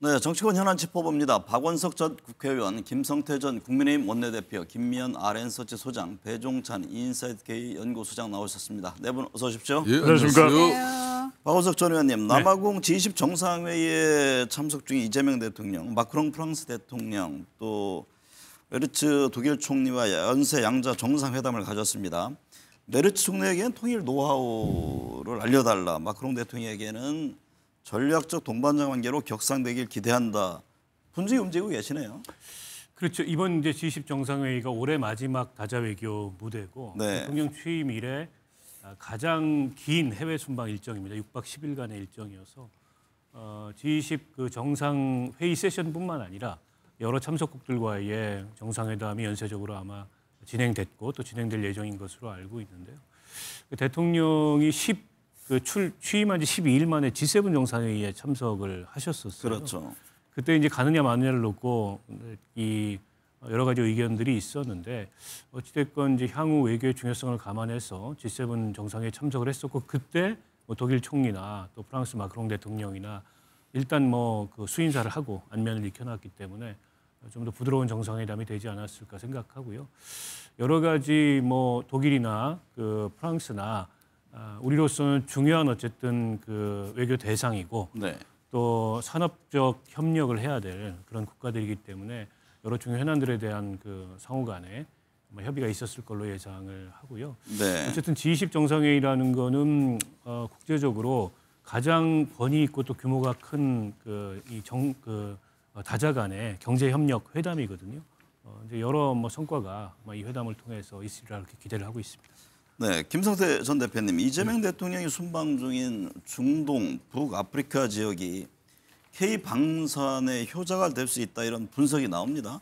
네, 정치권 현안 짚어봅니다. 박원석 전 국회의원, 김성태 전 국민의힘 원내대표, 김미연 RN서치 소장, 배종찬 인사이트K 연구소장 나오셨습니다. 네 분 어서 오십시오. 예, 안녕하십니까. 박원석 전 의원님, 남아공 G20 정상회의에 참석 중인 이재명 대통령, 마크롱 프랑스 대통령, 또 메르츠 독일 총리와 연쇄 양자 정상회담을 가졌습니다. 메르츠 총리에게는 통일 노하우를 알려달라, 마크롱 대통령에게는 전략적 동반자 관계로 격상되길 기대한다. 분주히 움직이고 계시네요. 그렇죠. 이번 이제 G20 정상회의가 올해 마지막 다자 외교 무대고 네. 대통령 취임 이래 가장 긴 해외 순방 일정입니다. 6박 10일간의 일정이어서 G20 그 정상회의 세션뿐만 아니라 여러 참석국들과의 정상회담이 연쇄적으로 아마 진행됐고 또 진행될 예정인 것으로 알고 있는데요. 대통령이 취임한 지 12일 만에 G7 정상회의에 참석을 하셨었어요. 그렇죠. 그때 이제 가느냐 마느냐를 놓고 이 여러 가지 의견들이 있었는데 어찌됐건 이제 향후 외교의 중요성을 감안해서 G7 정상회의에 참석을 했었고 그때 뭐 독일 총리나 또 프랑스 마크롱 대통령이나 일단 뭐 그 수인사를 하고 안면을 익혀놨기 때문에 좀 더 부드러운 정상회담이 되지 않았을까 생각하고요. 여러 가지 뭐 독일이나 그 프랑스나 우리로서는 중요한 어쨌든 그 외교 대상이고 네. 또 산업적 협력을 해야 될 그런 국가들이기 때문에 여러 중요한 현안들에 대한 그 상호 간에 협의가 있었을 걸로 예상을 하고요. 네. 어쨌든 G20 정상회의라는 거는 국제적으로 가장 권위 있고 또 규모가 큰 다자 간의 경제 협력 회담이거든요. 이제 여러 성과가 이 회담을 통해서 있으리라 이렇게 기대를 하고 있습니다. 네, 김성태 전 대표님, 이재명 대통령이 순방 중인 중동, 북아프리카 지역이 K 방산의 효자가 될 수 있다 이런 분석이 나옵니다.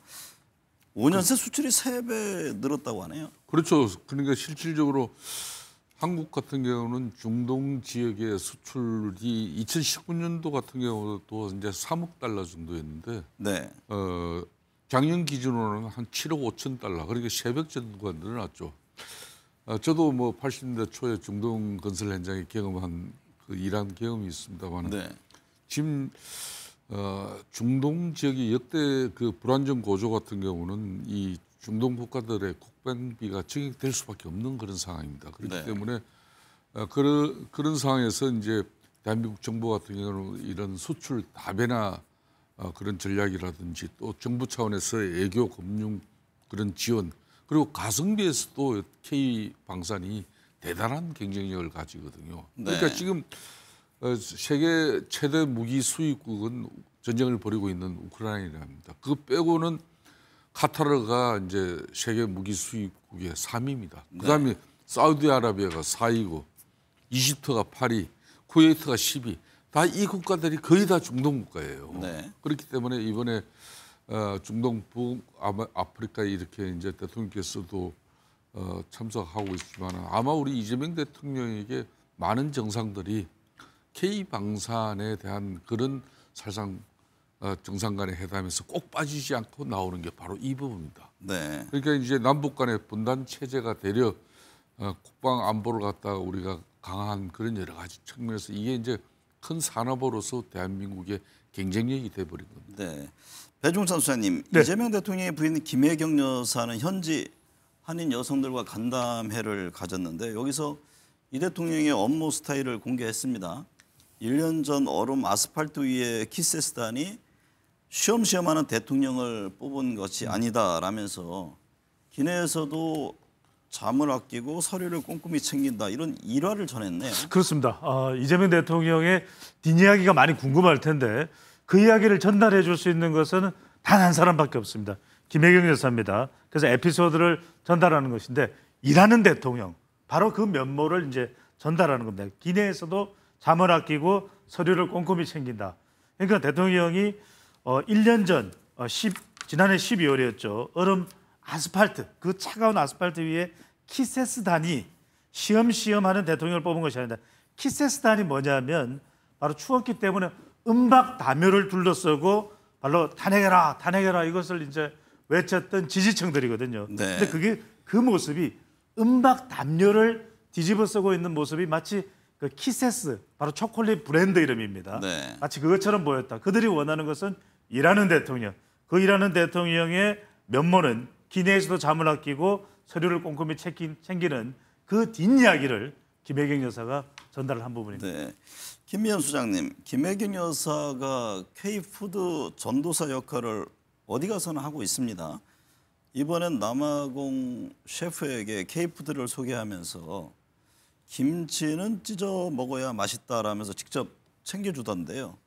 5년 새 수출이 3배 늘었다고 하네요. 그렇죠. 그러니까 실질적으로 한국 같은 경우는 중동 지역의 수출이 2019년도 같은 경우도 이제 3억 달러 정도였는데 네. 작년 기준으로는 한 7억 5천 달러, 그러니까 3배 정도가 늘어났죠. 저도 뭐 80년대 초에 중동 건설 현장에 경험한 일한 경험이 있습니다만, 네. 지금 중동 지역의 역대 그 불안정 고조 같은 경우는 이 중동 국가들의 국방비가 증액될 수밖에 없는 그런 상황입니다. 그렇기 네. 때문에 그런 상황에서 이제 대한민국 정부 같은 경우는 이런 수출 다변화 그런 전략이라든지 또 정부 차원에서의 애교 금융 그런 지원, 그리고 가성비에서도 K 방산이 대단한 경쟁력을 가지거든요. 그러니까 네. 지금 세계 최대 무기 수입국은 전쟁을 벌이고 있는 우크라이나입니다. 그거 빼고는 카타르가 이제 세계 무기 수입국의 3위입니다. 그다음에 사우디아라비아가 4위고, 이집트가 8위, 쿠웨이트가 10위. 다 이 국가들이 거의 다 중동 국가예요. 네. 그렇기 때문에 이번에 중동 북아프리카에 이렇게 이제 대통령께서도 참석하고 있지만 아마 우리 이재명 대통령에게 많은 정상들이 K 방산에 대한 그런 사실상 정상 간의 회담에서 꼭 빠지지 않고 나오는 게 바로 이 부분입니다. 네. 그러니까 이제 남북 간의 분단 체제가 되려 국방 안보를 갖다가 우리가 강한 그런 여러 가지 측면에서 이게 이제 큰 산업으로서 대한민국의 경쟁력이 돼버린 겁니다. 네. 배종찬 수사님, 네. 이재명 대통령의 부인 김혜경 여사는 현지 한인 여성들과 간담회를 가졌는데 여기서 이 대통령의 업무 스타일을 공개했습니다. 1년 전 얼음 아스팔트 위에 키스했다니 쉬엄쉬엄하는 대통령을 뽑은 것이 아니다라면서 기내에서도 잠을 아끼고 서류를 꼼꼼히 챙긴다 이런 일화를 전했네요. 그렇습니다. 이재명 대통령의 뒷이야기가 많이 궁금할 텐데 그 이야기를 전달해 줄 수 있는 것은 단 한 사람밖에 없습니다. 김혜경 여사입니다. 그래서 에피소드를 전달하는 것인데 일하는 대통령, 바로 그 면모를 이제 전달하는 겁니다. 기내에서도 잠을 아끼고 서류를 꼼꼼히 챙긴다. 그러니까 대통령이 1년 전 지난해 12월이었죠. 얼음 아스팔트, 그 차가운 아스팔트 위에 키세스단이 시험시험 하는 대통령을 뽑은 것이 아니다. 키세스단이 뭐냐면 바로 추웠기 때문에 음박 다묘를 둘러싸고 바로 탄핵해라, 탄핵해라 이것을 이제 외쳤던 지지층들이거든요. 네. 근데 그 모습이 음박 담요를 뒤집어 쓰고 있는 모습이 마치 그 키세스 바로 초콜릿 브랜드 이름입니다. 네. 마치 그것처럼 보였다. 그들이 원하는 것은 일하는 대통령. 그 일하는 대통령의 면모는 기내에서도 잠을 아끼고 서류를 꼼꼼히 챙기는 그 뒷이야기를 김혜경 여사가 전달을 한 부분입니다. 네. 김미연 수장님, 김혜경 여사가 K푸드 전도사 역할을 어디 가서나 하고 있습니다. 이번엔 남아공 셰프에게 K푸드를 소개하면서 김치는 찢어 먹어야 맛있다라면서 직접 챙겨주던데요.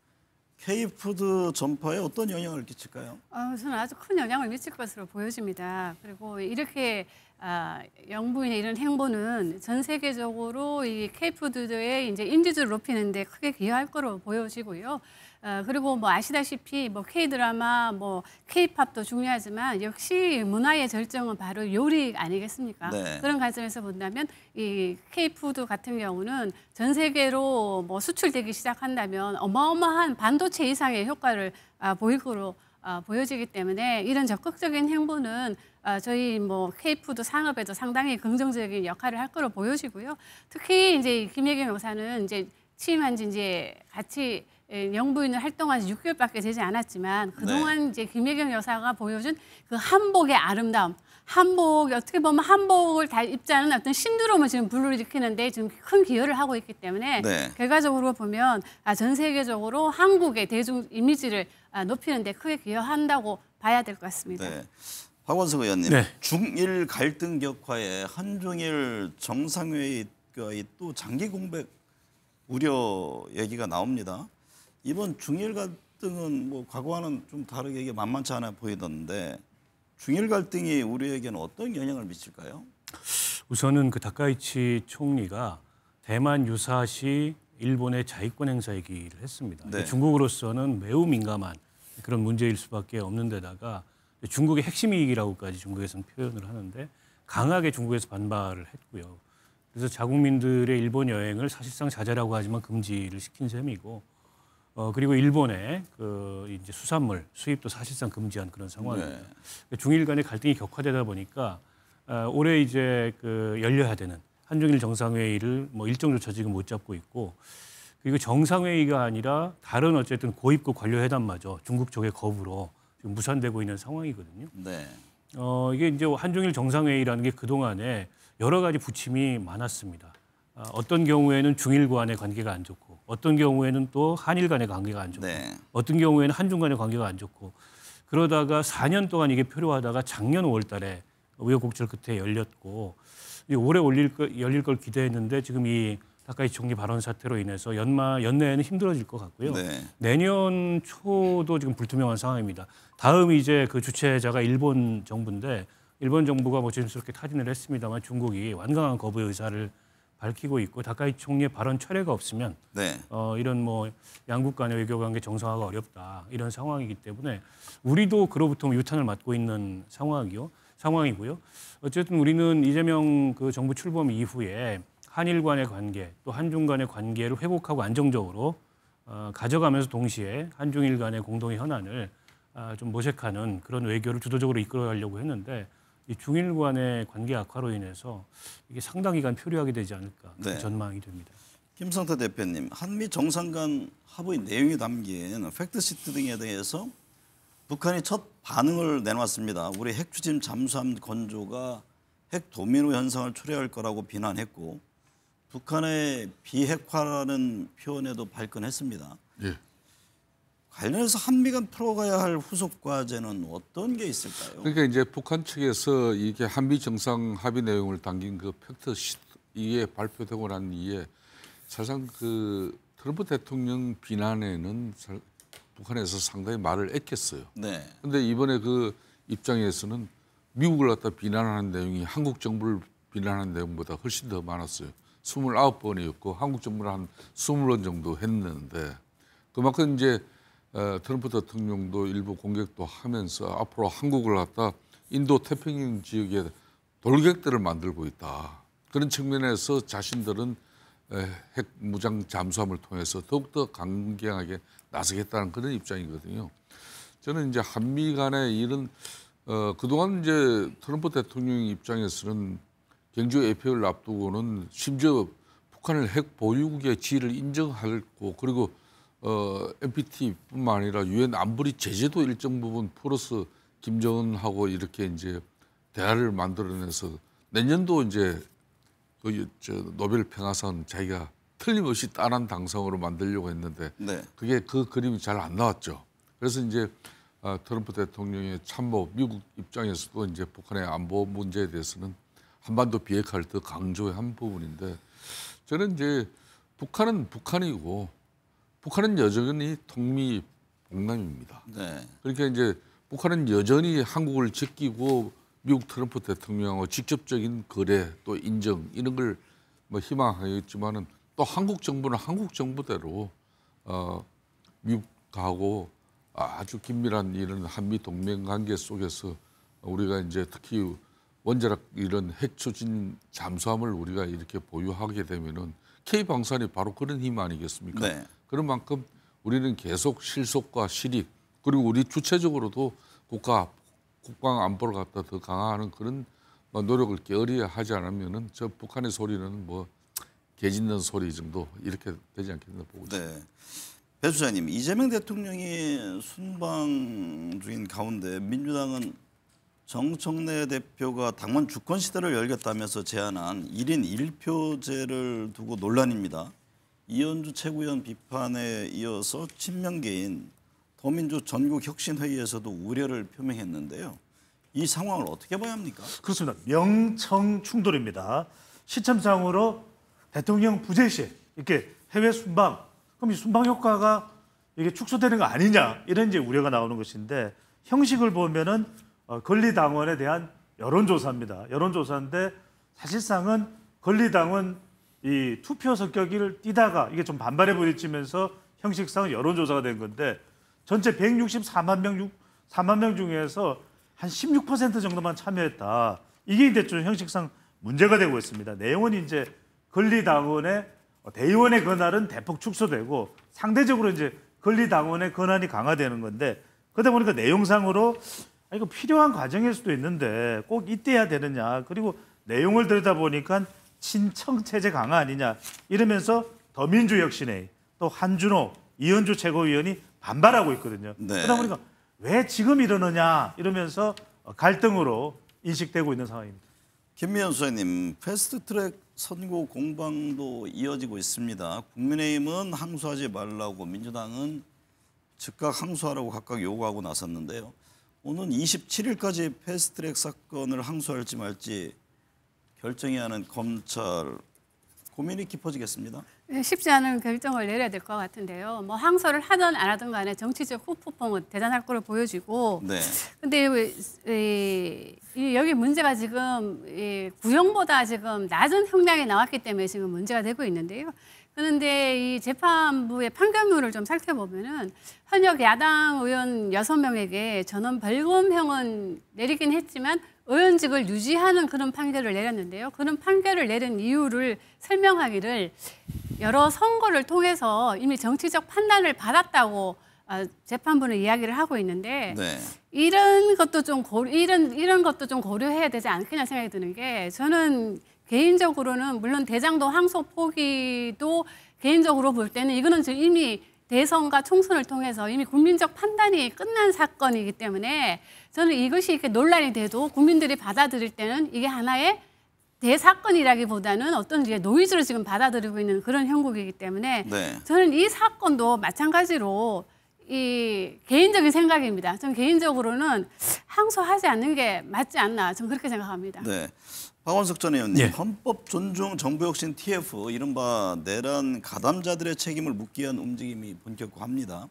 K푸드 전파에 어떤 영향을 끼칠까요? 저는 아주 큰 영향을 미칠 것으로 보여집니다. 그리고 이렇게 영부인의 이런 행보는 전 세계적으로 이 K푸드의 이제 인지도를 높이는 데 크게 기여할 거로 보여지고요. 그리고 뭐 아시다시피 뭐 K드라마, 뭐 K팝도 중요하지만 역시 문화의 절정은 바로 요리 아니겠습니까? 네. 그런 관점에서 본다면 이 K푸드 같은 경우는 전 세계로 뭐 수출되기 시작한다면 어마어마한 반도체 이상의 효과를 보일 거로 보여지기 때문에 이런 적극적인 행보는 저희 뭐 K푸드 산업에도 상당히 긍정적인 역할을 할 거로 보여지고요. 특히 이제 김혜경 여사는 이제 취임한 지 이제 같이 영부인을 활동한 지 6개월밖에 되지 않았지만 그동안 이제 김혜경 여사가 보여준 그 한복의 아름다움, 한복 어떻게 보면 한복을 다 입지 않은 어떤 신두름을 지금 불러일으키는데 지금 큰 기여를 하고 있기 때문에 네. 결과적으로 보면 전 세계적으로 한국의 대중 이미지를 높이는 데 크게 기여한다고 봐야 될 것 같습니다. 네. 박원석 의원님, 네. 중일 갈등 격화에 한중일 정상회의가 또 장기 공백 우려 얘기가 나옵니다. 이번 중일 갈등은 뭐 과거와는 좀 다르게 이게 만만치 않아 보이던데 중일 갈등이 우리에게는 어떤 영향을 미칠까요? 우선은 그 다카이치 총리가 대만 유사시 일본의 자위권 행사 얘기를 했습니다. 네. 중국으로서는 매우 민감한 그런 문제일 수밖에 없는 데다가 중국의 핵심 이익이라고까지 중국에서는 표현을 하는데 강하게 중국에서 반발을 했고요. 그래서 자국민들의 일본 여행을 사실상 자제라고 하지만 금지를 시킨 셈이고 그리고 일본의 그 이제 수산물 수입도 사실상 금지한 그런 상황입니다. 네. 중일 간의 갈등이 격화되다 보니까 올해 이제 그 열려야 되는 한중일 정상회의를 뭐 일정조차 지금 못 잡고 있고 그리고 정상회의가 아니라 다른 어쨌든 고위급 관료회담마저 중국 쪽의 거부로 지금 무산되고 있는 상황이거든요. 네. 이게 이제 한중일 정상회의라는 게 그동안에 여러 가지 부침이 많았습니다. 어떤 경우에는 중일 간의 관계가 안 좋고 어떤 경우에는 또 한일 간의 관계가 안 좋고 네. 어떤 경우에는 한중 간의 관계가 안 좋고 그러다가 4년 동안 이게 표류하다가 작년 5월 달에 우여곡절 끝에 열렸고 올해 열릴 걸 기대했는데 지금 이 다카이치 총리 발언 사태로 인해서 연내에는 힘들어질 것 같고요. 네. 내년 초도 지금 불투명한 상황입니다. 다음 이제 그 주최자가 일본 정부인데 일본 정부가 뭐 조심스럽게 타진을 했습니다만 중국이 완강한 거부 의사를 밝히고 있고 다카이치 총리의 발언 철회가 없으면 네. 이런 뭐 양국 간의 외교 관계 정상화가 어렵다 이런 상황이기 때문에 우리도 그로부터 유탄을 맞고 있는 상황이고요. 어쨌든 우리는 이재명 그 정부 출범 이후에 한일 간의 관계 또 한중 간의 관계를 회복하고 안정적으로 가져가면서 동시에 한중일 간의 공동의 현안을 좀 모색하는 그런 외교를 주도적으로 이끌어가려고 했는데 이 중일 간의 관계 악화로 인해서 이게 상당 기간 표류하게 되지 않을까 네. 전망이 됩니다. 김성태 대표님, 한미 정상 간 합의 내용이 담긴 팩트시트 등에 대해서 북한이 첫 반응을 내놨습니다. 우리 핵 추진 잠수함 건조가 핵 도미노 현상을 초래할 거라고 비난했고 북한의 비핵화라는 표현에도 발끈했습니다. 예. 관련해서 한미 간 풀어가야 할 후속 과제는 어떤 게 있을까요? 그러니까 이제 북한 측에서 이게 한미 정상 합의 내용을 담긴 그 팩트 시트 이게 발표되고 난 이후에 사실상 그 트럼프 대통령 비난에는 북한에서 상당히 말을 아꼈어요. 네. 그런데 이번에 그 입장에서는 미국을 갖다 비난하는 내용이 한국 정부를 비난하는 내용보다 훨씬 더 많았어요. 29번이었고 한국 정부는 한 20번 정도 했는데 그만큼 이제 트럼프 대통령도 일부 공격도 하면서 앞으로 한국을 갖다 인도 태평양 지역에 돌격대를 만들고 있다. 그런 측면에서 자신들은 핵 무장 잠수함을 통해서 더욱더 강경하게 나서겠다는 그런 입장이거든요. 저는 이제 한미 간의 이런 그동안 이제 트럼프 대통령 입장에서는 경주 AP를 앞두고는 심지어 북한을 핵 보유국의 지위를 인정하고 그리고 NPT뿐만 아니라 유엔 안보리 제재도 일정 부분 플러스 김정은하고 이렇게 이제 대화를 만들어내서 내년도 이제 노벨 평화상 자기가 틀림없이 따는 당상으로 만들려고 했는데 네. 그게 그 그림이 잘 안 나왔죠. 그래서 이제 트럼프 대통령의 참모 미국 입장에서도 이제 북한의 안보 문제에 대해서는 한반도 비핵화를 더 강조한 부분인데 저는 이제 북한은 북한이고 북한은 여전히 통미봉남입니다. 네. 그러니까 이제 북한은 여전히 한국을 지키고 미국 트럼프 대통령하고 직접적인 거래 또 인정 이런 걸 뭐 희망하겠지만은 또 한국 정부는 한국 정부대로 미국하고 아주 긴밀한 이런 한미 동맹 관계 속에서 우리가 이제 특히 원자력 이런 핵 추진 잠수함을 우리가 이렇게 보유하게 되면은 K 방산이 바로 그런 힘 아니겠습니까? 네. 그런 만큼 우리는 계속 실속과 실익 그리고 우리 주체적으로도 국방 안보를 갖다 더 강화하는 그런 노력을 게을리야 하지 않으면은 저 북한의 소리는 뭐 개 짖는 소리 정도 이렇게 되지 않겠나 보고 있습니다. 네. 배 수장님, 이재명 대통령이 순방 중인 가운데 민주당은 정청래 대표가 당원 주권 시대를 열겠다면서 제안한 1인 1표제를 두고 논란입니다. 이현주 최고위원 비판에 이어서 친명계인 더민주 전국혁신회의에서도 우려를 표명했는데요. 이 상황을 어떻게 봐야 합니까? 그렇습니다. 명청 충돌입니다. 시점상으로 대통령 부재 시 이렇게 해외 순방, 그럼 이 순방 효과가 이게 축소되는 거 아니냐 이런 이제 우려가 나오는 것인데 형식을 보면은 권리당원에 대한 여론조사입니다. 여론조사인데 사실상은 권리당원 이 투표 성격을 띠다가 이게 좀 반발에 부딪히면서 형식상 여론조사가 된 건데 전체 164만 명 중에서 한 16% 정도만 참여했다. 이게 이제 좀 형식상 문제가 되고 있습니다. 내용은 이제 권리당원의 대의원의 권한은 대폭 축소되고 상대적으로 이제 권리당원의 권한이 강화되는 건데 그러다 보니까 내용상으로 이거 필요한 과정일 수도 있는데 꼭 이때야 되느냐 그리고 내용을 들여다보니까 친청 체제 강화 아니냐 이러면서 더민주혁신회의 또 한준호 이현주 최고위원이 반발하고 있거든요. 네. 그러다 보니까 왜 지금 이러느냐 이러면서 갈등으로 인식되고 있는 상황입니다. 김미연 수장님, 패스트트랙 선고 공방도 이어지고 있습니다. 국민의힘은 항소하지 말라고 민주당은 즉각 항소하라고 각각 요구하고 나섰는데요. 오는 27일까지 패스트트랙 사건을 항소할지 말지 결정해야 하는 검찰 고민이 깊어지겠습니다. 쉽지 않은 결정을 내려야 될 것 같은데요. 뭐 항소를 하든 안 하든 간에 정치적 후폭풍은 대단할 거로 보여지고. 네. 근데 여기 문제가 지금 구형보다 지금 낮은 형량이 나왔기 때문에 지금 문제가 되고 있는데요. 그런데 이 재판부의 판결문을 좀 살펴보면은 현역 야당 의원 6명에게 전원 벌금형은 내리긴 했지만 의원직을 유지하는 그런 판결을 내렸는데요. 그런 판결을 내린 이유를 설명하기를 여러 선거를 통해서 이미 정치적 판단을 받았다고 재판부는 이야기를 하고 있는데 네. 이런 것도 좀 이런 것도 좀 고려해야 되지 않겠냐 생각이 드는 게 저는 개인적으로는 물론 대장동 항소 포기도 개인적으로 볼 때는 이거는 지금 이미 대선과 총선을 통해서 이미 국민적 판단이 끝난 사건이기 때문에 저는 이것이 이렇게 논란이 돼도 국민들이 받아들일 때는 이게 하나의 대사건이라기보다는 어떤 이제 노이즈로 지금 받아들이고 있는 그런 형국이기 때문에 네. 저는 이 사건도 마찬가지로 이 개인적인 생각입니다. 저는 개인적으로는 항소하지 않는 게 맞지 않나 저는 그렇게 생각합니다. 네. 박원석 전 의원님, 네. 헌법 존중 정부혁신 TF 이른바 내란 가담자들의 책임을 묻기 위한 움직임이 본격화합니다.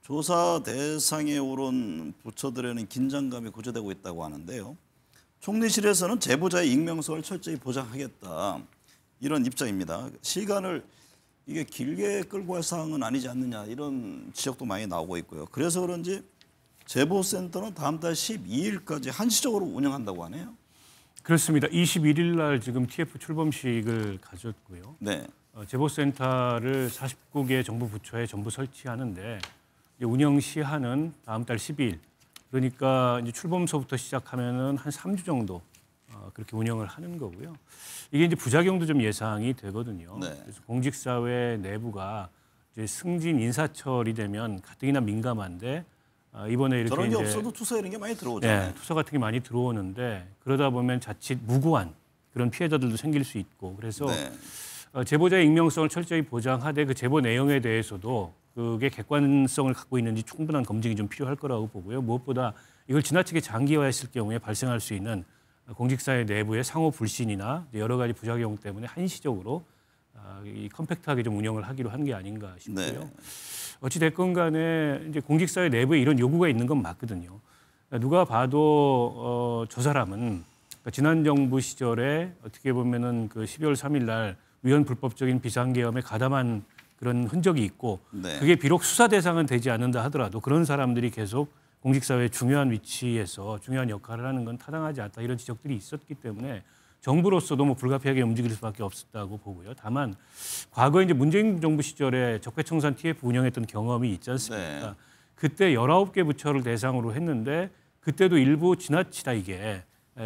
조사 대상에 오른 부처들에는 긴장감이 고조되고 있다고 하는데요. 총리실에서는 제보자의 익명성을 철저히 보장하겠다 이런 입장입니다. 시간을 이게 길게 끌고 갈 사항은 아니지 않느냐 이런 지적도 많이 나오고 있고요. 그래서 그런지 제보센터는 다음 달 12일까지 한시적으로 운영한다고 하네요. 그렇습니다. 21일 날 지금 TF 출범식을 가졌고요. 네. 제보센터를 49개 정부 부처에 전부 설치하는데 운영 시한은 다음 달 12일. 그러니까 이제 출범서부터 시작하면은 한 3주 정도 그렇게 운영을 하는 거고요. 이게 이제 부작용도 좀 예상이 되거든요. 네. 그래서 공직사회 내부가 이제 승진 인사철이 되면 가뜩이나 민감한데 이번에 이렇게 저런 게 이제 없어도 투서 이런 게 많이 들어오잖아요. 네, 투서 같은 게 많이 들어오는데 그러다 보면 자칫 무고한 그런 피해자들도 생길 수 있고 그래서 네. 제보자의 익명성을 철저히 보장하되 그 제보 내용에 대해서도 그게 객관성을 갖고 있는지 충분한 검증이 좀 필요할 거라고 보고요. 무엇보다 이걸 지나치게 장기화했을 경우에 발생할 수 있는 공직사회 내부의 상호 불신이나 여러 가지 부작용 때문에 한시적으로 이 컴팩트하게 좀 운영을 하기로 한 게 아닌가 싶고요. 네. 어찌 됐건 간에 이제 공직사회 내부에 이런 요구가 있는 건 맞거든요. 누가 봐도 저 사람은 지난 정부 시절에 어떻게 보면은 그 12월 3일 날 위헌 불법적인 비상계엄에 가담한 그런 흔적이 있고 네. 그게 비록 수사 대상은 되지 않는다 하더라도 그런 사람들이 계속 공직사회의 중요한 위치에서 중요한 역할을 하는 건 타당하지 않다 이런 지적들이 있었기 때문에 정부로서도 뭐 불가피하게 움직일 수밖에 없었다고 보고요. 다만 과거에 이제 문재인 정부 시절에 적폐청산 TF 운영했던 경험이 있지 않습니까? 네. 그때 19개 부처를 대상으로 했는데 그때도 일부 지나치다 이게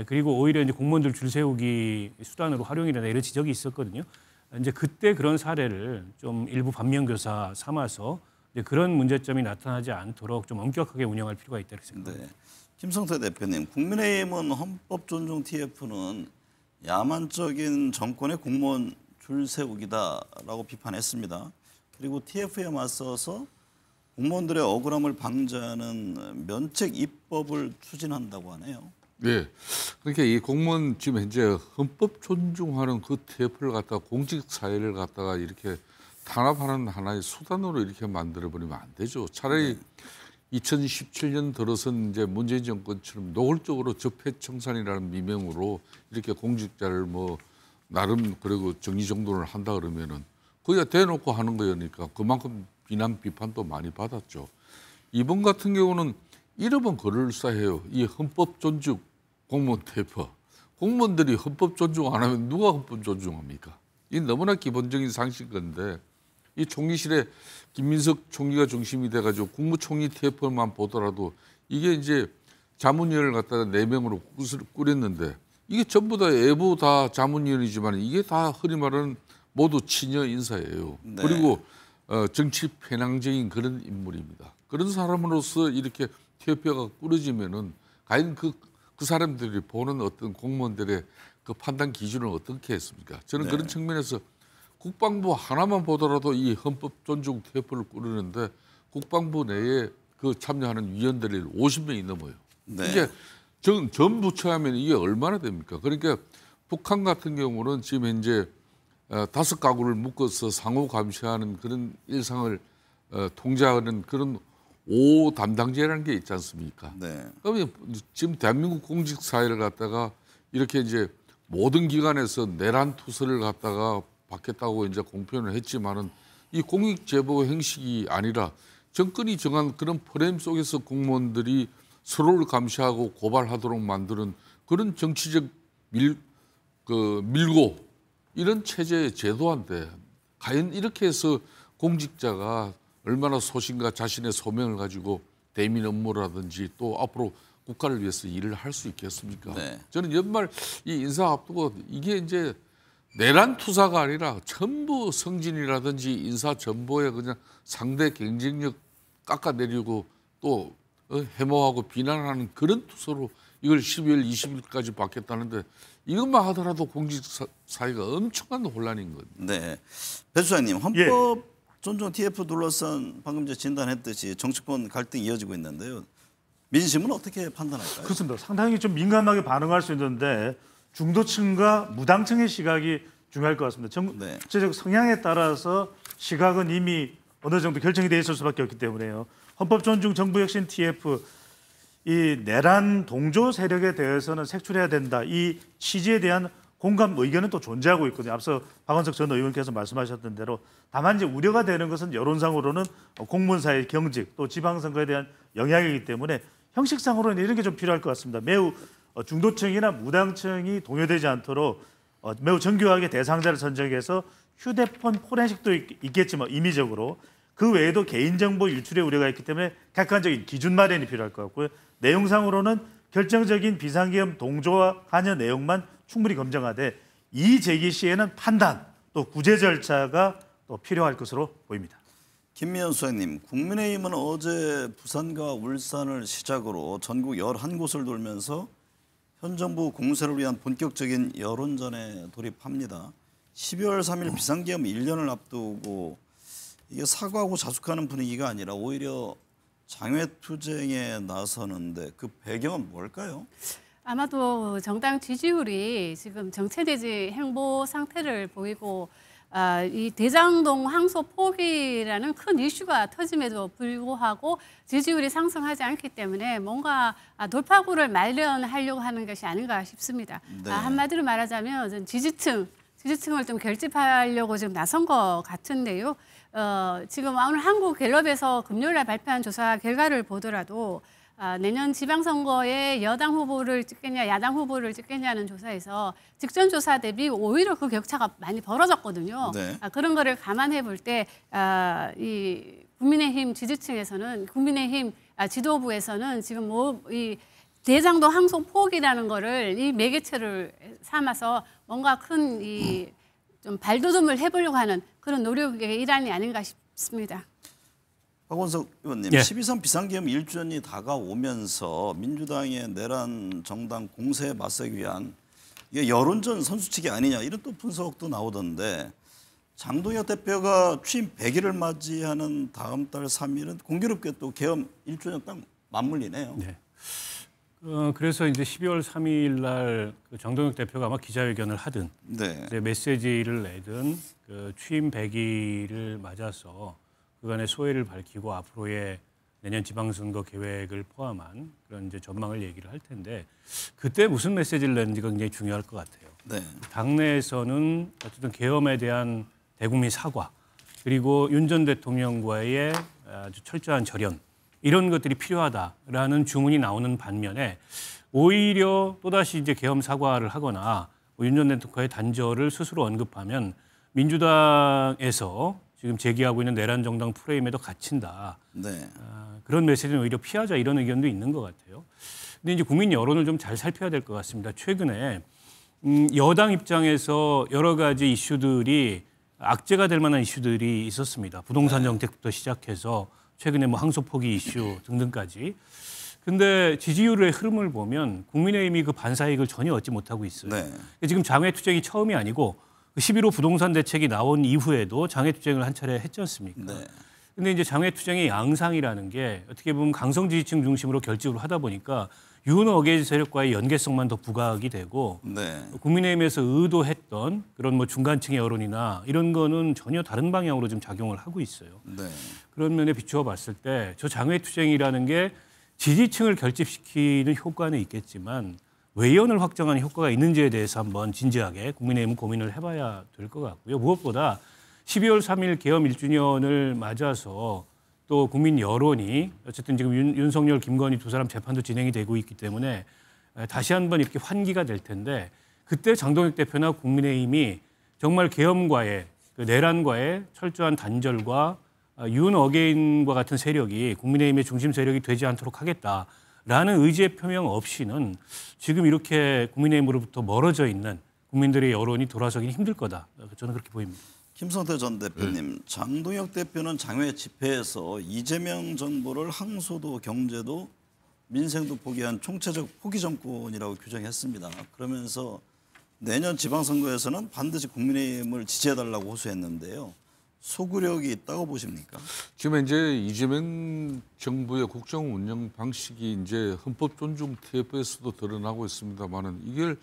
그리고 오히려 이제 공무원들 줄 세우기 수단으로 활용이 되나 이런 지적이 있었거든요. 이제 그때 그런 사례를 좀 일부 반면교사 삼아서 이제 그런 문제점이 나타나지 않도록 좀 엄격하게 운영할 필요가 있다고 생각합니다. 네. 김성태 대표님, 국민의힘은 헌법 존중 TF는 야만적인 정권의 공무원 줄 세우기다라고 비판했습니다. 그리고 TF에 맞서서 공무원들의 억울함을 방지하는 면책 입법을 추진한다고 하네요. 네. 그러니까 이 공무원 지금 현재 헌법 존중하는 그 TF를 갖다가 공직 사회를 갖다가 이렇게 탄압하는 하나의 수단으로 이렇게 만들어 버리면 안 되죠. 차라리 2017년 들어선 이제 문재인 정권처럼 노골적으로 적폐청산이라는 미명으로 이렇게 공직자를 뭐 나름 그리고 정리정돈을 한다 그러면은 그게 대놓고 하는 거니까 그만큼 비난 비판도 많이 받았죠. 이번 같은 경우는 이름은 그럴싸해요. 이 헌법 존중 공무원 TF. 공무원들이 헌법 존중 안 하면 누가 헌법 존중합니까? 이 너무나 기본적인 상식인데 이 총리실에 김민석 총리가 중심이 돼가지고 국무총리 TF만 보더라도 이게 이제 자문위원을 갖다가 4명으로 꾸렸는데 이게 전부 다 외부 다 자문위원이지만 이게 다 흔히 말하는 모두 친여 인사예요. 네. 그리고 정치 편향적인 그런 인물입니다. 그런 사람으로서 이렇게 TF가 꾸려지면은 과연 그 사람들이 보는 어떤 공무원들의 그 판단 기준을 어떻게 했습니까? 저는 네. 그런 측면에서 국방부 하나만 보더라도 이 헌법 존중 TF를 꾸리는데 국방부 내에 그 참여하는 위원들이 50명이 넘어요. 네. 이게 전 부처하면 이게 얼마나 됩니까? 그러니까 북한 같은 경우는 지금 현재 5가구를 묶어서 상호 감시하는 그런 일상을 통제하는 그런 5담당제라는 게 있지 않습니까? 네. 그러면 지금 대한민국 공직 사회를 갖다가 이렇게 이제 모든 기관에서 내란 투서를 갖다가 받겠다고 이제 공표를 했지만은 이 공익 제보 형식이 아니라 정권이 정한 그런 프레임 속에서 공무원들이 서로를 감시하고 고발하도록 만드는 그런 정치적 밀고 이런 체제의 제도한테 과연 이렇게 해서 공직자가 얼마나 소신과 자신의 소명을 가지고 대민 업무라든지 또 앞으로 국가를 위해서 일을 할 수 있겠습니까? 네. 저는 연말 이 인사 앞두고 이게 이제 내란 투사가 아니라 전부 성진이라든지 인사 전보에 그냥 상대 경쟁력 깎아내리고 또 해모하고 비난하는 그런 투서로 이걸 12월 20일까지 받겠다는데 이것만 하더라도 공직사회가 엄청난 혼란인 거예요. 네. 배 수장님, 헌법 존중 TF 둘러싼 방금 저 진단했듯이 정치권 갈등이 이어지고 있는데요. 민심은 어떻게 판단할까요? 그렇습니다. 상당히 좀 민감하게 반응할 수 있는데 중도층과 무당층의 시각이 중요할 것 같습니다. 네. 정치적 성향에 따라서 시각은 이미 어느 정도 결정이 돼 있을 수밖에 없기 때문에요. 헌법 존중 정부 혁신 TF 이 내란 동조 세력에 대해서는 색출해야 된다. 이 취지에 대한 공감 의견은 또 존재하고 있거든요. 앞서 박원석 전 의원께서 말씀하셨던 대로 다만 이제 우려가 되는 것은 여론상으로는 공무원사의 경직 또 지방선거에 대한 영향이기 때문에 형식상으로는 이런 게 좀 필요할 것 같습니다. 매우 중도층이나 무당층이 동요되지 않도록 매우 정교하게 대상자를 선정해서 휴대폰 포렌식도 있겠지만 임의적으로 그 외에도 개인정보 유출의 우려가 있기 때문에 객관적인 기준 마련이 필요할 것 같고요. 내용상으로는 결정적인 비상계엄 동조와 관여 내용만 충분히 검증하되 이 제기 시에는 판단 또 구제 절차가 또 필요할 것으로 보입니다. 김미연 소장님, 국민의힘은 어제 부산과 울산을 시작으로 전국 11곳을 돌면서 현 정부 공세를 위한 본격적인 여론전에 돌입합니다. 12월 3일 비상계엄 1년을 앞두고 이게 사과하고 자숙하는 분위기가 아니라 오히려 장외투쟁에 나서는데 그 배경은 뭘까요? 아마도 정당 지지율이 지금 정체되지 행보 상태를 보이고 이 대장동 항소 포기라는 큰 이슈가 터짐에도 불구하고 지지율이 상승하지 않기 때문에 뭔가 돌파구를 마련하려고 하는 것이 아닌가 싶습니다. 네. 한마디로 말하자면 지지층을 좀 결집하려고 지금 나선 것 같은데요. 지금 오늘 한국갤럽에서 금요일 날 발표한 조사 결과를 보더라도 내년 지방선거에 여당 후보를 찍겠냐 야당 후보를 찍겠냐는 조사에서 직전 조사 대비 오히려 그 격차가 많이 벌어졌거든요. 네. 그런 거를 감안해 볼 때 이 국민의힘 지지층에서는 국민의힘 지도부에서는 지금 이 대장동 항소 포기라는 거를 이 매개체를 삼아서 뭔가 큰 이 좀 발돋움을 해보려고 하는 그런 노력의 일환이 아닌가 싶습니다. 박원석 의원님, 예. 12.3 비상계엄 1주년이 다가오면서 민주당의 내란 정당 공세에 맞서기 위한 이게 여론전 선수치기 아니냐 이런 또 분석도 나오던데 장동혁 대표가 취임 100일을 맞이하는 다음 달 3일은 공교롭게 또 계엄 1주년 딱 맞물리네요. 네. 그래서 이제 12월 3일 날 그 장동혁 대표가 아마 기자회견을 하든 네. 이제 메시지를 내든 그 취임 100일을 맞아서 그간의 소회를 밝히고 앞으로의 내년 지방선거 계획을 포함한 그런 이제 전망을 얘기를 할 텐데 그때 무슨 메시지를 내는지가 굉장히 중요할 것 같아요. 네. 당내에서는 어쨌든 계엄에 대한 대국민 사과 그리고 윤 전 대통령과의 아주 철저한 절연 이런 것들이 필요하다라는 주문이 나오는 반면에 오히려 또다시 이제 계엄 사과를 하거나 윤 전 대통령과의 단절을 스스로 언급하면 민주당에서 지금 제기하고 있는 내란 정당 프레임에도 갇힌다. 네. 그런 메시지는 오히려 피하자 이런 의견도 있는 것 같아요. 근데 이제 국민 여론을 좀 잘 살펴야 될 것 같습니다. 최근에 여당 입장에서 여러 가지 이슈들이 악재가 될 만한 이슈들이 있었습니다. 부동산 정책부터 시작해서 최근에 뭐 항소 포기 이슈 등등까지. 근데 지지율의 흐름을 보면 국민의힘이 그 반사이익을 전혀 얻지 못하고 있어요. 네. 지금 장외투쟁이 처음이 아니고 11호 부동산 대책이 나온 이후에도 장외투쟁을 한 차례 했지 않습니까? 네. 근데 이제 장외투쟁의 양상이라는 게 어떻게 보면 강성 지지층 중심으로 결집을 하다 보니까 윤어게 세력과의 연계성만 더 부각이 되고 네. 국민의힘에서 의도했던 그런 뭐 중간층의 여론이나 이런 거는 전혀 다른 방향으로 지금 작용을 하고 있어요. 네. 그런 면에 비추어 봤을 때 저 장외투쟁이라는 게 지지층을 결집시키는 효과는 있겠지만 외연을 확장하는 효과가 있는지에 대해서 한번 진지하게 국민의힘은 고민을 해봐야 될 것 같고요. 무엇보다 12월 3일 계엄 1주년을 맞아서 또 국민 여론이 어쨌든 지금 윤석열, 김건희 두 사람 재판도 진행이 되고 있기 때문에 다시 한번 이렇게 환기가 될 텐데 그때 장동혁 대표나 국민의힘이 정말 계엄과의 그 내란과의 철저한 단절과 윤 어게인과 같은 세력이 국민의힘의 중심 세력이 되지 않도록 하겠다라는 의지의 표명 없이는 지금 이렇게 국민의힘으로부터 멀어져 있는 국민들의 여론이 돌아서기는 힘들 거다. 저는 그렇게 보입니다. 김성태 전 대표님, 장동혁 대표는 장외 집회에서 이재명 정부를 항소도 경제도 민생도 포기한 총체적 포기 정권이라고 규정했습니다. 그러면서 내년 지방선거에서는 반드시 국민의힘을 지지해달라고 호소했는데요. 소구력이 있다고 보십니까? 지금 이제 이재명 정부의 국정 운영 방식이 이제 헌법 존중 TF에서도 드러나고 있습니다만은 이걸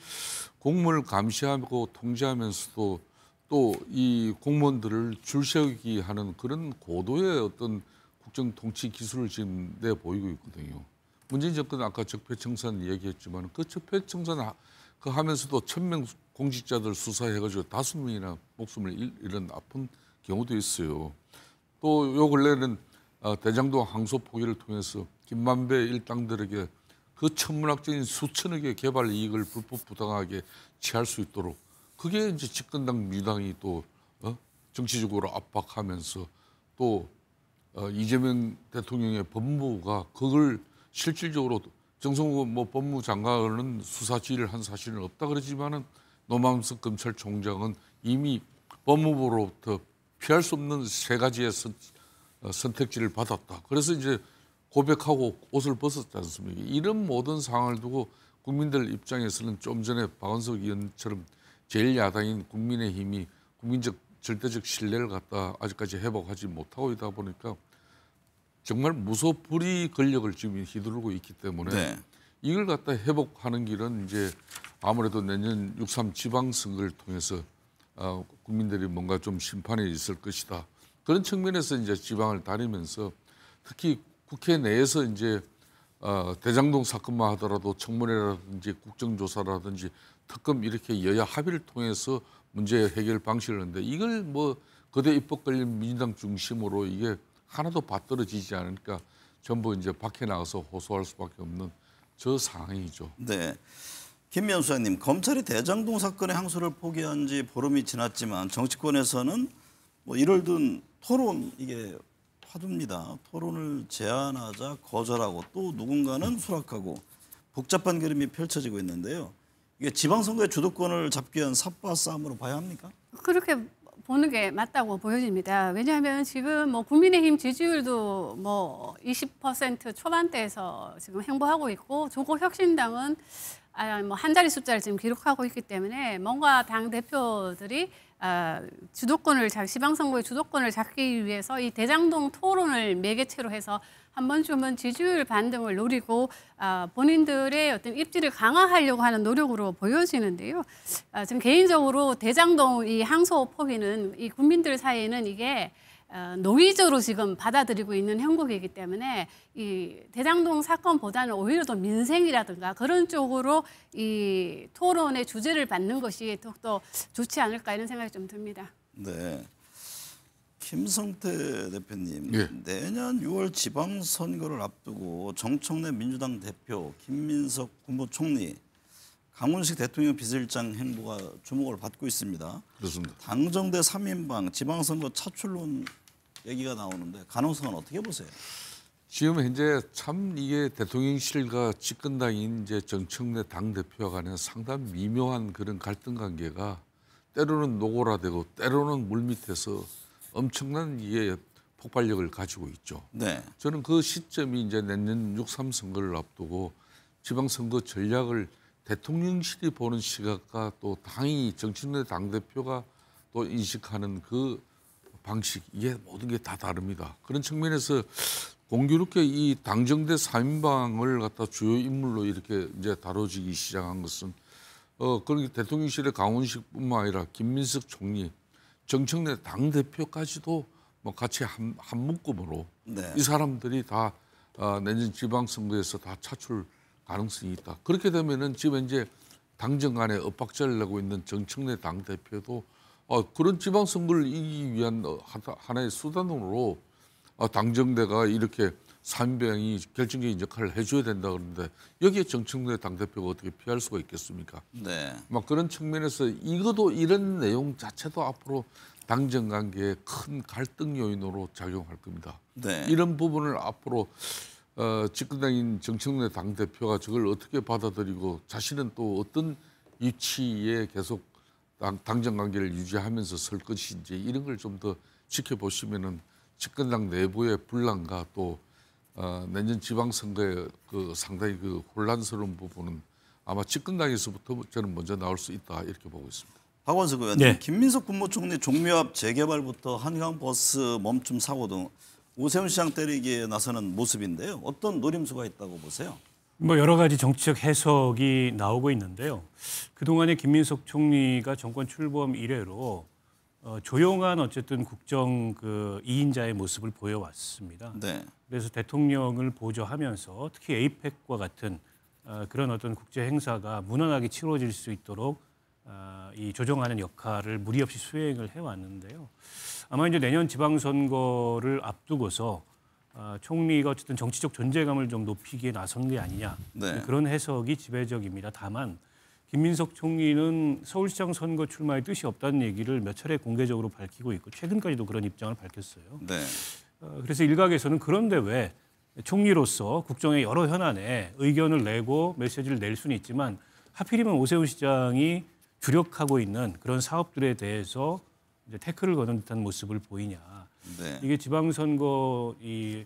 공무원을 감시하고 통제하면서도 또 이 공무원들을 줄 세우기 하는 그런 고도의 어떤 국정 통치 기술을 지금 내 보이고 있거든요. 문재인 정권은 아까 적폐청산 얘기했지만 그 적폐청산 그 하면서도 1000명 공직자들 수사해가지고 5명이나 목숨을 잃은 아픈 경우도 있어요. 또 요 근래는 대장동 항소 포기를 통해서 김만배 일당들에게 그 천문학적인 수천억의 개발 이익을 불법 부당하게 취할 수 있도록 그게 이제 집권당 민주당이 또 정치적으로 압박하면서 또 이재명 대통령의 법무부가 그걸 실질적으로 정성호 뭐 법무장관은 수사 지휘를 한 사실은 없다 그러지만은 노만석 검찰총장은 이미 법무부로부터 피할 수 없는 세 가지의 선택지를 받았다. 그래서 이제 고백하고 옷을 벗었지 않습니까? 이런 모든 상황을 두고 국민들 입장에서는 좀 전에 박원석 의원처럼 제1야당인 국민의힘이 국민적 절대적 신뢰를 갖다 아직까지 회복하지 못하고 있다 보니까 정말 무소불위 권력을 지금 휘두르고 있기 때문에 네. 이걸 갖다 회복하는 길은 이제 아무래도 내년 6.3 지방선거를 통해서 국민들이 뭔가 좀 심판에 있을 것이다. 그런 측면에서 이제 지방을 다니면서 특히 국회 내에서 이제 대장동 사건만 하더라도 청문회라든지 국정조사라든지 특검 이렇게 여야 합의를 통해서 문제 해결 방식을 하는데 이걸 뭐 거대 입법 관련 민주당 중심으로 이게 하나도 받들어지지 않으니까 전부 이제 밖에 나가서 호소할 수밖에 없는 저 상황이죠. 네. 김미연 수사님, 검찰이 대장동 사건의 항소를 포기한 지 보름이 지났지만 정치권에서는 뭐 이를 둔 토론 이게 화두입니다. 토론을 제안하자 거절하고 또 누군가는 수락하고 복잡한 그림이 펼쳐지고 있는데요. 이게 지방선거의 주도권을 잡기 위한 삽과 싸움으로 봐야 합니까? 그렇게 보는 게 맞다고 보여집니다. 왜냐하면 지금 뭐 국민의힘 지지율도 뭐 20% 초반대에서 지금 행보하고 있고 조국혁신당은 뭐 한 자리 숫자를 지금 기록하고 있기 때문에 뭔가 당 대표들이 주도권을 지방선거의 주도권을 잡기 위해서 이 대장동 토론을 매개체로 해서 한 번쯤은 지지율 반등을 노리고 본인들의 어떤 입지를 강화하려고 하는 노력으로 보여지는데요. 지금 개인적으로 대장동 이 항소 포기는 이 국민들 사이에는 이게 노이즈로 지금 받아들이고 있는 형국이기 때문에 이 대장동 사건보다는 오히려 더 민생이라든가 그런 쪽으로 이 토론의 주제를 받는 것이 더욱더 좋지 않을까 이런 생각이 좀 듭니다. 네. 김성태 대표님, 예. 내년 6월 지방선거를 앞두고 정청래 민주당 대표, 김민석 국무총리, 강훈식 대통령 비서실장 행보가 주목을 받고 있습니다. 그렇습니다. 당정대 3인방 지방선거 차출론 얘기가 나오는데 가능성은 어떻게 보세요? 지금 현재 참 이게 대통령실과 집권당인 이제 정청래 당 대표와 간에 상당히 미묘한 그런 갈등 관계가 때로는 노골화되고 때로는 물밑에서 엄청난 이게 폭발력을 가지고 있죠. 네. 저는 그 시점이 이제 내년 6.3 선거를 앞두고 지방선거 전략을 대통령실이 보는 시각과 또 당이 정청래 당대표가 또 인식하는 그 방식 이게 모든 게 다 다릅니다. 그런 측면에서 공교롭게 이 당정대 3인방을 갖다 주요 인물로 이렇게 이제 다뤄지기 시작한 것은 그런 대통령실의 강훈식뿐만 아니라 김민석 총리, 정청래 당 대표까지도 뭐 같이 한 묶음으로 네. 이 사람들이 다 내년 지방선거에서 다 차출 가능성이 있다. 그렇게 되면은 지금 이제 당정 간에 엇박자를 내고 있는 정청래 당 대표도 그런 지방선거를 이기기 위한 하나의 수단으로 당정대가 이렇게 3인방이 결정적인 역할을 해줘야 된다 그러는데 여기에 정청래 당 대표가 어떻게 피할 수가 있겠습니까? 네. 막 그런 측면에서 이런 내용 자체도 앞으로 당정 관계에 큰 갈등 요인으로 작용할 겁니다. 네. 이런 부분을 앞으로 집권당인 정청래 당 대표가 저걸 어떻게 받아들이고 자신은 또 어떤 위치에 계속 당정 관계를 유지하면서 설 것인지 이런 걸 좀 더 지켜보시면은 집권당 내부의 분란과 또 내년 지방선거의 그 상당히 그 혼란스러운 부분은 아마 집권당에서부터 저는 먼저 나올 수 있다 이렇게 보고 있습니다. 박원석 의원님, 네. 김민석 국무총리 종묘합 재개발부터 한강버스 멈춤 사고 등 오세훈 시장 때리기에 나서는 모습인데요. 어떤 노림수가 있다고 보세요? 뭐 여러 가지 정치적 해석이 나오고 있는데요. 그동안에 김민석 총리가 정권 출범 이래로 조용한 어쨌든 국정 그 2인자의 모습을 보여왔습니다. 네. 그래서 대통령을 보조하면서 특히 에이펙과 같은 그런 어떤 국제 행사가 무난하게 치러질 수 있도록 이 조정하는 역할을 무리 없이 수행을 해왔는데요. 아마 이제 내년 지방선거를 앞두고서 총리가 어쨌든 정치적 존재감을 좀 높이기에 나선 게 아니냐 네. 그런 해석이 지배적입니다. 다만 김민석 총리는 서울시장 선거 출마에 뜻이 없다는 얘기를 몇 차례 공개적으로 밝히고 있고 최근까지도 그런 입장을 밝혔어요. 네. 그래서 일각에서는 그런데 왜 총리로서 국정의 여러 현안에 의견을 내고 메시지를 낼 수는 있지만 하필이면 오세훈 시장이 주력하고 있는 그런 사업들에 대해서 이제 태클을 거는 듯한 모습을 보이냐. 네. 이게 지방선거 이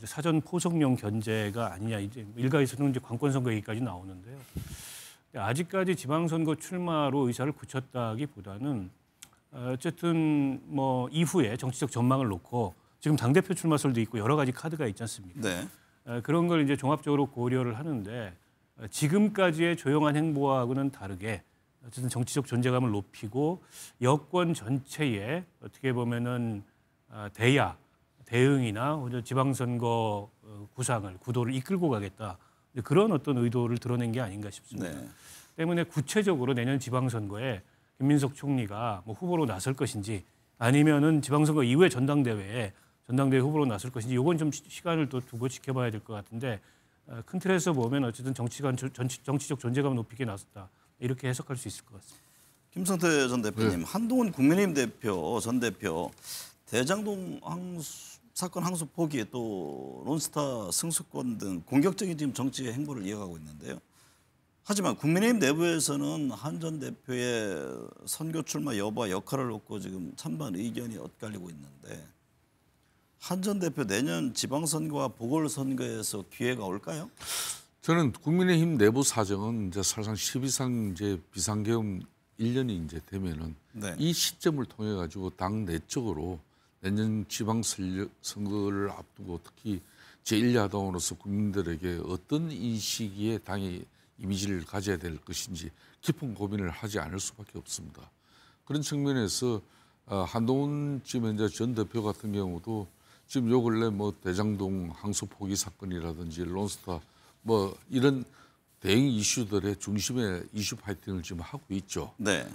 사전 포석용 견제가 아니냐. 이제 일각에서는 이제 관권 선거 얘기까지 나오는데요. 아직까지 지방선거 출마로 의사를 굳혔다기보다는 어쨌든 뭐 이후에 정치적 전망을 놓고 지금 당대표 출마설도 있고 여러 가지 카드가 있지 않습니까? 네. 그런 걸 이제 종합적으로 고려를 하는데 지금까지의 조용한 행보하고는 다르게 어쨌든 정치적 존재감을 높이고 여권 전체에 어떻게 보면은 대응이나 지방선거 구도를 이끌고 가겠다. 그런 어떤 의도를 드러낸 게 아닌가 싶습니다. 네. 때문에 구체적으로 내년 지방선거에 김민석 총리가 뭐 후보로 나설 것인지 아니면은 지방선거 이후에 전당대회 후보로 나설 것인지 이건 좀 시간을 또 두고 지켜봐야 될 것 같은데 큰 틀에서 보면 어쨌든 정치적 존재감을 높이게 나섰다 이렇게 해석할 수 있을 것 같습니다. 김성태 전 대표님, 한동훈 국민의힘 전 대표 대장동 사건 항소 포기 또 론스타 승수권 등 공격적인 지금 정치 행보를 이어가고 있는데요. 하지만 국민의힘 내부에서는 한 전 대표의 선거 출마 여부와 역할을 놓고 지금 찬반 의견이 엇갈리고 있는데 한 전 대표 내년 지방선거와 보궐선거에서 기회가 올까요? 저는 국민의힘 내부 사정은 이제 사실상 12상 이제 비상계엄 1년이 이제 되면은 네. 이 시점을 통해 가지고 당 내적으로 내년 지방선거를 앞두고 특히 제1야당으로서 국민들에게 어떤 이 시기에 당의 이미지를 가져야 될 것인지 깊은 고민을 하지 않을 수밖에 없습니다. 그런 측면에서 한동훈 지금 현재 전 대표 같은 경우도 지금 요 근래 뭐 대장동 항소 포기 사건이라든지 론스타 뭐 이런 대응 이슈들의 중심에 이슈 파이팅을 지금 하고 있죠. 네.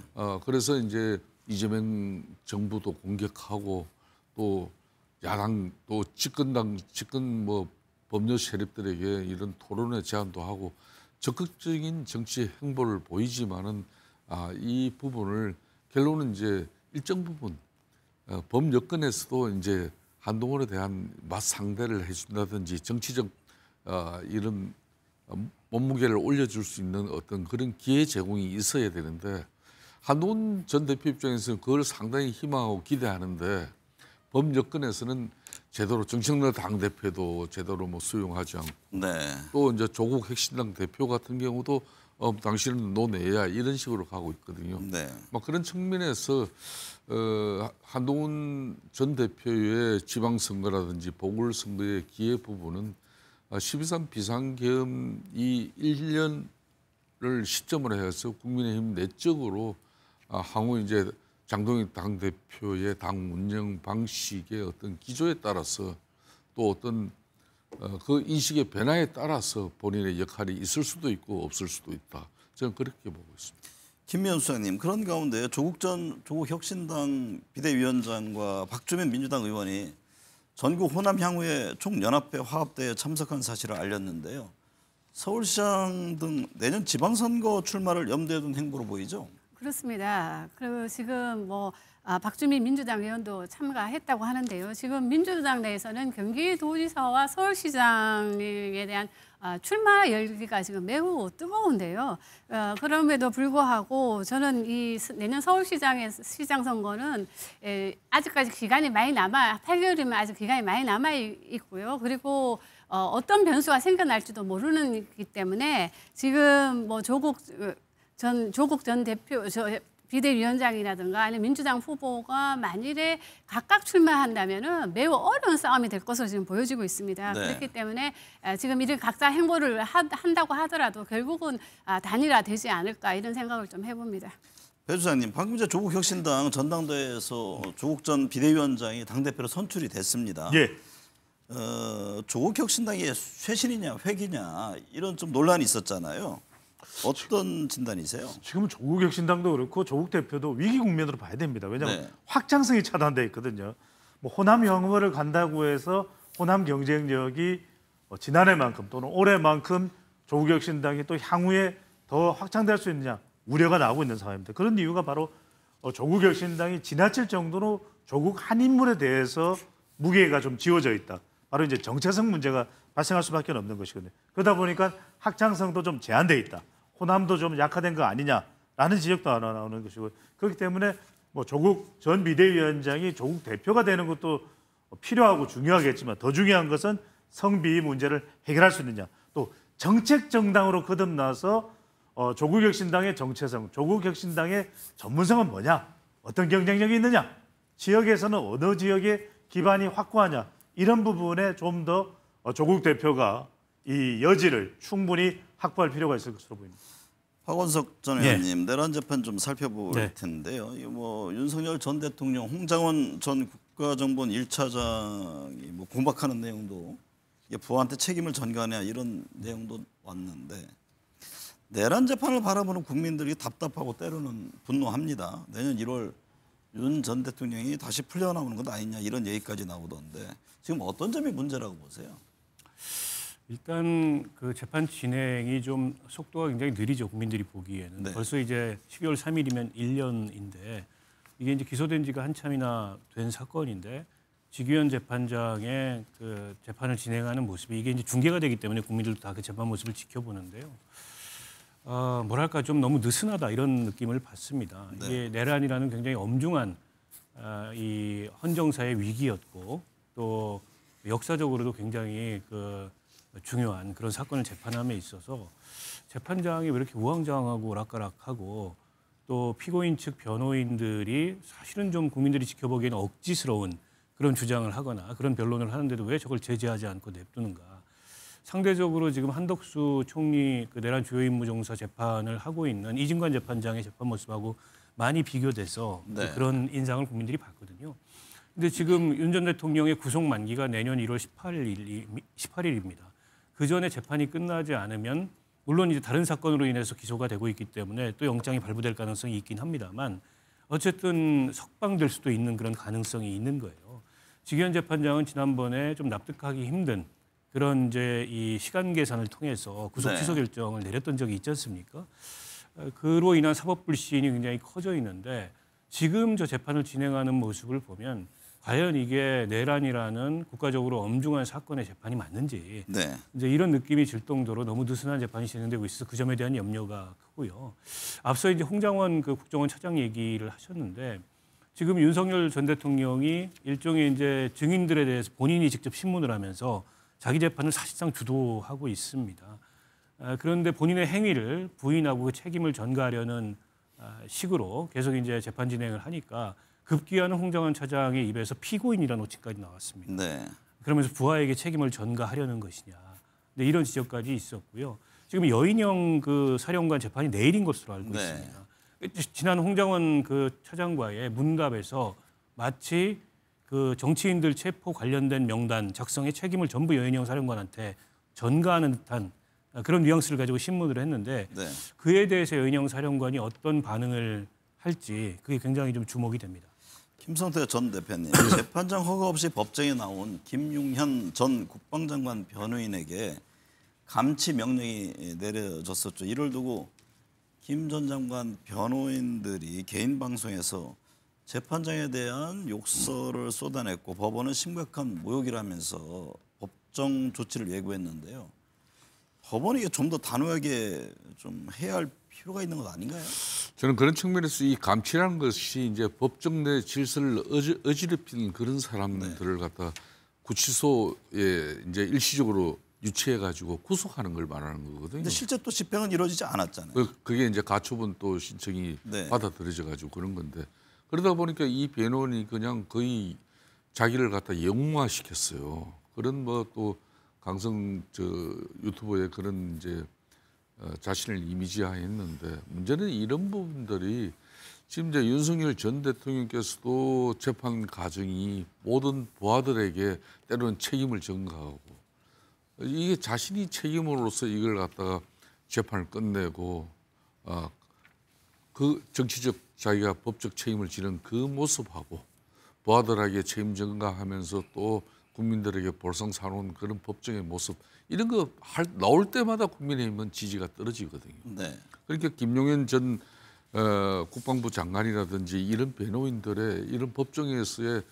그래서 이제 이재명 정부도 공격하고 또 야당 또 집권 뭐 법률 세력들에게 이런 토론의 제안도 하고 적극적인 정치 행보를 보이지만은 이 부분을 결론은 이제 일정 부분 범여권에서도 이제 한동훈에 대한 맞상대를 해준다든지 정치적 이런 몸무게를 올려줄 수 있는 어떤 그런 기회 제공이 있어야 되는데 한동훈 전 대표 입장에서는 그걸 상당히 희망하고 기대하는데 범여권에서는 제대로 정청래 당대표도 제대로 뭐 수용하지 않고 네. 또 이제 조국 혁신당 대표 같은 경우도 당신은 노내야 이런 식으로 가고 있거든요. 네. 막 그런 측면에서 한동훈 전 대표의 지방선거라든지 보궐선거의 기회 부분은 12.3 비상계엄 이 1년을 시점으로 해서 국민의힘 내적으로 향후 이제 장동희 당대표의 당 운영 방식의 어떤 기조에 따라서 또 어떤 그 인식의 변화에 따라서 본인의 역할이 있을 수도 있고 없을 수도 있다. 저는 그렇게 보고 있습니다. 김미연 수장님, 그런 가운데 조국 혁신당 비대위원장과 박주민 민주당 의원이 전국 호남 향후의 총연합회 화합대에 참석한 사실을 알렸는데요. 서울시장 등 내년 지방선거 출마를 염두에 둔 행보로 보이죠? 그렇습니다. 그리고 지금 박주민 민주당 의원도 참가했다고 하는데요. 지금 민주당 내에서는 경기도지사와 서울시장에 대한 출마 열기가 지금 매우 뜨거운데요. 그럼에도 불구하고 저는 이 내년 서울시장 선거는 아직까지 기간이 많이 8개월이면 아직 기간이 많이 남아 있고요. 그리고 어떤 변수가 생겨날지도 모르기 때문에 지금 조국 전 대표 비대위원장이라든가 아니면 민주당 후보가 만일에 각각 출마한다면은 매우 어려운 싸움이 될 것으로 지금 보여지고 있습니다. 네. 그렇기 때문에 지금 이런 각자 행보를 한다고 하더라도 결국은 단일화되지 않을까 이런 생각을 좀 해봅니다. 배 주장님, 방금 전에 조국 혁신당 전당대회에서 조국 전 비대위원장이 당대표로 선출이 됐습니다. 예. 조국 혁신당이 쇄신이냐 회기냐 이런 좀 논란이 있었잖아요. 어떤 진단이세요? 지금 조국 혁신당도 그렇고 조국 대표도 위기 국면으로 봐야 됩니다. 왜냐하면 네. 확장성이 차단돼 있거든요. 뭐 호남 영업을 간다고 해서 호남 경쟁력이 지난해만큼 또는 올해만큼 조국 혁신당이 또 향후에 더 확장될 수 있느냐 우려가 나오고 있는 상황입니다. 그런 이유가 바로 조국 혁신당이 지나칠 정도로 조국 한 인물에 대해서 무게가 좀 지워져 있다. 바로 이제 정체성 문제가 발생할 수밖에 없는 것이거든요. 그러다 보니까 확장성도 좀 제한돼 있다. 호남도 좀 약화된 거 아니냐라는 지적도 하나 나오는 것이고 그렇기 때문에 뭐 조국 전 비대위원장이 조국 대표가 되는 것도 필요하고 중요하겠지만 더 중요한 것은 성비 문제를 해결할 수 있느냐. 또 정책 정당으로 거듭나서 조국혁신당의 정체성, 조국혁신당의 전문성은 뭐냐? 어떤 경쟁력이 있느냐? 지역에서는 어느 지역의 기반이 확고하냐? 이런 부분에 좀 더 조국 대표가 이 여지를 충분히 확보할 필요가 있을 것으로 보입니다. 박원석 전 의원님 내란 재판 좀 살펴볼 네. 텐데요. 이거 뭐 윤석열 전 대통령, 홍장원 전 국가정보원 1차장이 뭐 공박하는 내용도 이게 부하한테 책임을 전가하냐 이런 내용도 왔는데 내란 재판을 바라보는 국민들이 답답하고 때로는 분노합니다. 내년 1월 윤 전 대통령이 다시 풀려나오는 것 아니냐 이런 얘기까지 나오던데 지금 어떤 점이 문제라고 보세요? 일단 그 재판 진행이 좀 속도가 굉장히 느리죠. 국민들이 보기에는. 네. 벌써 이제 12월 3일이면 1년인데 이게 이제 기소된 지가 한참이나 된 사건인데 지규현 재판장의 그 재판을 진행하는 모습이 이게 이제 중계가 되기 때문에 국민들도 다 그 재판 모습을 지켜보는데요. 뭐랄까 좀 너무 느슨하다 이런 느낌을 받습니다. 네. 이게 내란이라는 굉장히 엄중한 이 헌정사의 위기였고 또 역사적으로도 굉장히 그 중요한 그런 사건을 재판함에 있어서 재판장이 왜 이렇게 우왕좌왕하고 오락가락하고 또 피고인 측 변호인들이 사실은 좀 국민들이 지켜보기에는 억지스러운 그런 주장을 하거나 그런 변론을 하는데도 왜 저걸 제재하지 않고 냅두는가. 상대적으로 지금 한덕수 총리 그 내란 주요 임무 종사 재판을 하고 있는 이진관 재판장의 재판 모습하고 많이 비교돼서 네. 그런 인상을 국민들이 받거든요. 근데 지금 윤 전 대통령의 구속 만기가 내년 1월 18일입니다. 그 전에 재판이 끝나지 않으면 물론 이제 다른 사건으로 인해서 기소가 되고 있기 때문에 또 영장이 발부될 가능성이 있긴 합니다만 어쨌든 석방될 수도 있는 그런 가능성이 있는 거예요. 지규현 재판장은 지난번에 좀 납득하기 힘든 그런 이제 이 시간 계산을 통해서 구속 취소 결정을 내렸던 적이 있지 않습니까? 그로 인한 사법 불신이 굉장히 커져 있는데 지금 저 재판을 진행하는 모습을 보면 과연 이게 내란이라는 국가적으로 엄중한 사건의 재판이 맞는지 네. 이제 이런 느낌이 들 정도로 너무 느슨한 재판이 진행되고 있어서 그 점에 대한 염려가 크고요. 앞서 이제 홍장원 그 국정원 차장 얘기를 하셨는데 지금 윤석열 전 대통령이 일종의 이제 증인들에 대해서 본인이 직접 신문을 하면서 자기 재판을 사실상 주도하고 있습니다. 그런데 본인의 행위를 부인하고 그 책임을 전가하려는 식으로 계속 이제 재판 진행을 하니까 급기야는 홍장원 차장의 입에서 피고인이라는 호칭까지 나왔습니다. 네. 그러면서 부하에게 책임을 전가하려는 것이냐. 네, 이런 지적까지 있었고요. 지금 여인영 그 사령관 재판이 내일인 것으로 알고 네. 있습니다. 지난 홍장원 그 차장과의 문답에서 마치 그 정치인들 체포 관련된 명단 작성의 책임을 전부 여인영 사령관한테 전가하는 듯한 그런 뉘앙스를 가지고 신문을 했는데 네. 그에 대해서 여인영 사령관이 어떤 반응을 할지 그게 굉장히 좀 주목이 됩니다. 김성태 전 대표님, 재판장 허가 없이 법정에 나온 김용현 전 국방장관 변호인에게 감치 명령이 내려졌었죠. 이를 두고 김 전 장관 변호인들이 개인 방송에서 재판장에 대한 욕설을 쏟아냈고 법원은 심각한 모욕이라면서 법정 조치를 예고했는데요. 법원이 이게 좀 더 단호하게 좀 해야 할 필요가 있는 것 아닌가요? 저는 그런 측면에서 이 감치라는 것이 이제 법정 내 질서를 어지럽히는 그런 사람들을 갖다 구치소에 이제 일시적으로 유치해 가지고 구속하는 걸 말하는 거거든요. 근데 실제 또 집행은 이루어지지 않았잖아요. 그게 이제 가처분 또 신청이 네. 받아들여져 가지고 그런 건데 그러다 보니까 이 변호인이 그냥 거의 자기를 갖다 영웅화시켰어요. 그런 뭐 또 강성 저 유튜버에 그런 이제 자신을 이미지화했는데 문제는 이런 부분들이 지금 이제 윤석열 전 대통령께서도 재판 과정이 모든 부하들에게 때로는 책임을 전가하고 이게 자신이 책임으로서 이걸 갖다가 재판을 끝내고 그 정치적 자기가 법적 책임을 지는 그 모습하고 부하들에게 책임 전가하면서 또 국민들에게 볼썽사놓은 그런 법정의 모습 이런 거 나올 때마다 국민의힘은 지지가 떨어지거든요. 네. 그러니까 김용현 전 국방부 장관이라든지 이런 변호인들의 이런 법정에서의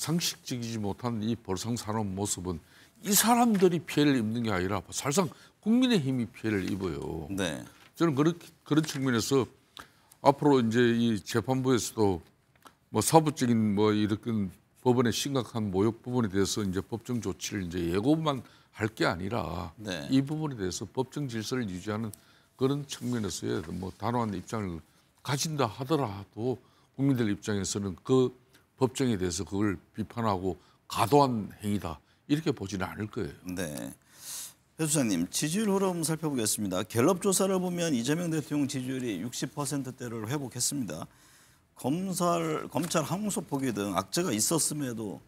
상식적이지 못한 이 볼상사나운 모습은 이 사람들이 피해를 입는 게 아니라 사실상 국민의힘이 피해를 입어요. 네. 저는 그런 측면에서 앞으로 이제 이 재판부에서도 뭐 사부적인 뭐 이런 법원의 심각한 모욕 부분에 대해서 이제 법정 조치를 이제 예고만 할 게 아니라 네. 이 부분에 대해서 법정 질서를 유지하는 그런 측면에서의 뭐 단호한 입장을 가진다 하더라도 국민들 입장에서는 그 법정에 대해서 그걸 비판하고 가도한 행위다 이렇게 보지는 않을 거예요. 네. 배 수장님, 지지율 흐름 살펴보겠습니다. 갤럽 조사를 보면 이재명 대통령 지지율이 60%대를 회복했습니다. 검찰 항소 포기 등 악재가 있었음에도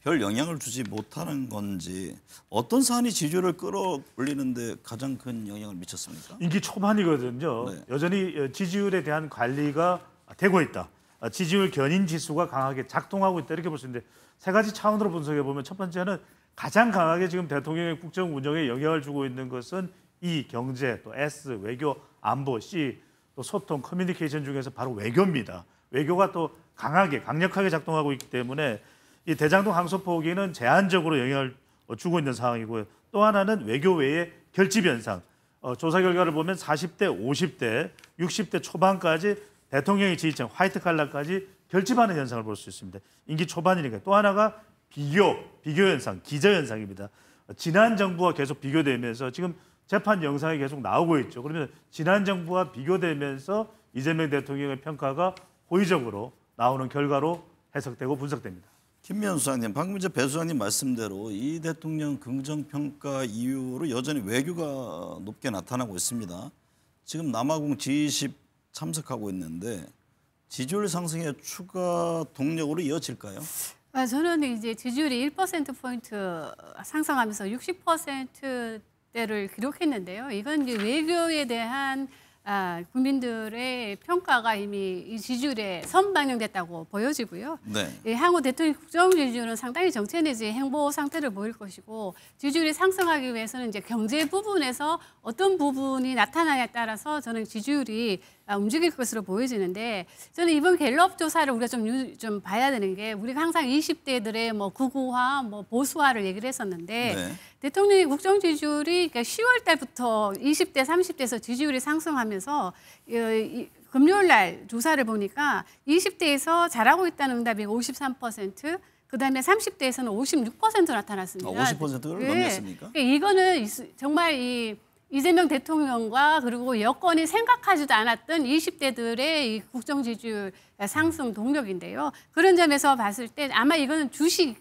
별 영향을 주지 못하는 건지 어떤 사안이 지지율을 끌어올리는데 가장 큰 영향을 미쳤습니까? 임기 초반이거든요. 네. 여전히 지지율에 대한 관리가 되고 있다. 지지율 견인 지수가 강하게 작동하고 있다 이렇게 볼 수 있는데 세 가지 차원으로 분석해 보면 첫 번째는 가장 강하게 지금 대통령의 국정 운영에 영향을 주고 있는 것은 E, 경제, 또 S, 외교, 안보, C, 또 소통, 커뮤니케이션 중에서 바로 외교입니다. 외교가 또 강력하게 작동하고 있기 때문에 이 대장동 항소 포기는 제한적으로 영향을 주고 있는 상황이고요. 또 하나는 외교 외의 결집 현상. 조사 결과를 보면 40대, 50대, 60대 초반까지 대통령의 지지층, 화이트 칼라까지 결집하는 현상을 볼 수 있습니다. 임기 초반이니까. 또 하나가 비교 현상, 기저 현상입니다. 지난 정부와 계속 비교되면서 지금 재판 영상이 계속 나오고 있죠. 그러면 지난 정부와 비교되면서 이재명 대통령의 평가가 호의적으로 나오는 결과로 해석되고 분석됩니다. 김미연 수장님, 방금 이제 배 수장님 말씀대로 이 대통령 긍정평가 이후로 여전히 외교가 높게 나타나고 있습니다. 지금 남아공 G20 참석하고 있는데 지지율 상승의 추가 동력으로 이어질까요? 저는 이제 지지율이 1%포인트 상승하면서 60%대를 기록했는데요. 이건 이제 외교에 대한 국민들의 평가가 이미 이 지지율에 선반영됐다고 보여지고요. 네. 향후 대통령 국정 지지율은 상당히 정체 내지 행보 상태를 보일 것이고 지지율이 상승하기 위해서는 이제 경제 부분에서 어떤 부분이 나타나냐에 따라서 저는 지지율이 움직일 것으로 보여지는데 저는 이번 갤럽 조사를 우리가 좀 봐야 되는 게 우리가 항상 20대들의 뭐 극우화, 뭐 보수화를 얘기를 했었는데 네. 대통령의 국정 지지율이 그러니까 10월 달부터 20대, 30대에서 지지율이 상승하면서 금요일 날 조사를 보니까 20대에서 잘하고 있다는 응답이 53%, 그다음에 30대에서는 56% 나타났습니다. 50%를 넘겼습니까? 그러니까 이거는 정말 이재명 대통령과 그리고 여권이 생각하지도 않았던 20대들의 이 국정 지지율 상승 동력인데요. 그런 점에서 봤을 때 아마 이거는 주식이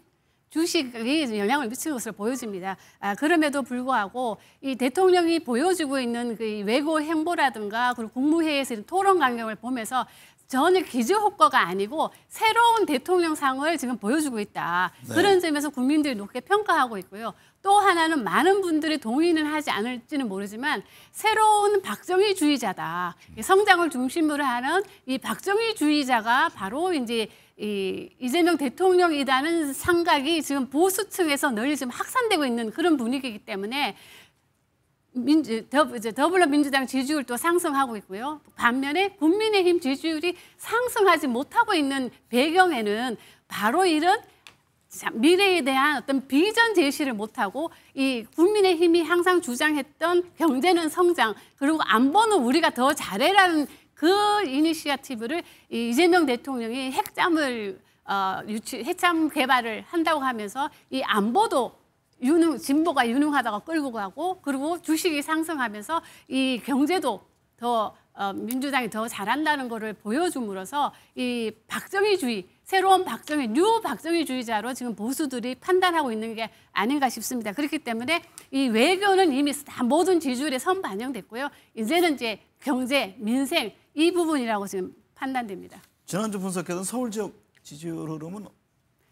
영향을 미치는 것으로 보여집니다. 그럼에도 불구하고 이 대통령이 보여주고 있는 그 외교 행보라든가 그리고 국무회의에서 토론 강경을 보면서 전혀 기저 효과가 아니고 새로운 대통령상을 지금 보여주고 있다. 네. 그런 점에서 국민들이 높게 평가하고 있고요. 또 하나는 많은 분들이 동의는 하지 않을지는 모르지만 새로운 박정희주의자다. 성장을 중심으로 하는 이 박정희주의자가 바로 이제 이재명 대통령이라는 생각이 지금 보수층에서 널리 지금 확산되고 있는 그런 분위기이기 때문에 더불어민주당 지지율도 상승하고 있고요. 반면에 국민의힘 지지율이 상승하지 못하고 있는 배경에는 바로 이런 미래에 대한 어떤 비전 제시를 못하고 이 국민의힘이 항상 주장했던 경제는 성장 그리고 안보는 우리가 더 잘해라는 그 이니시어티브를 이재명 대통령이 핵잠을 핵잠 개발을 한다고 하면서 이 안보도 진보가 유능하다고 끌고 가고 그리고 주식이 상승하면서 이 경제도 더 민주당이 더 잘한다는 것을 보여줌으로써 이 박정희주의 새로운 뉴 박정희주의자로 지금 보수들이 판단하고 있는 게 아닌가 싶습니다. 그렇기 때문에 이 외교는 이미 다 모든 지지율에 선반영됐고요. 이제는 이제 경제, 민생 이 부분이라고 지금 판단됩니다. 지난주 분석했던 서울 지역 지지율 흐름은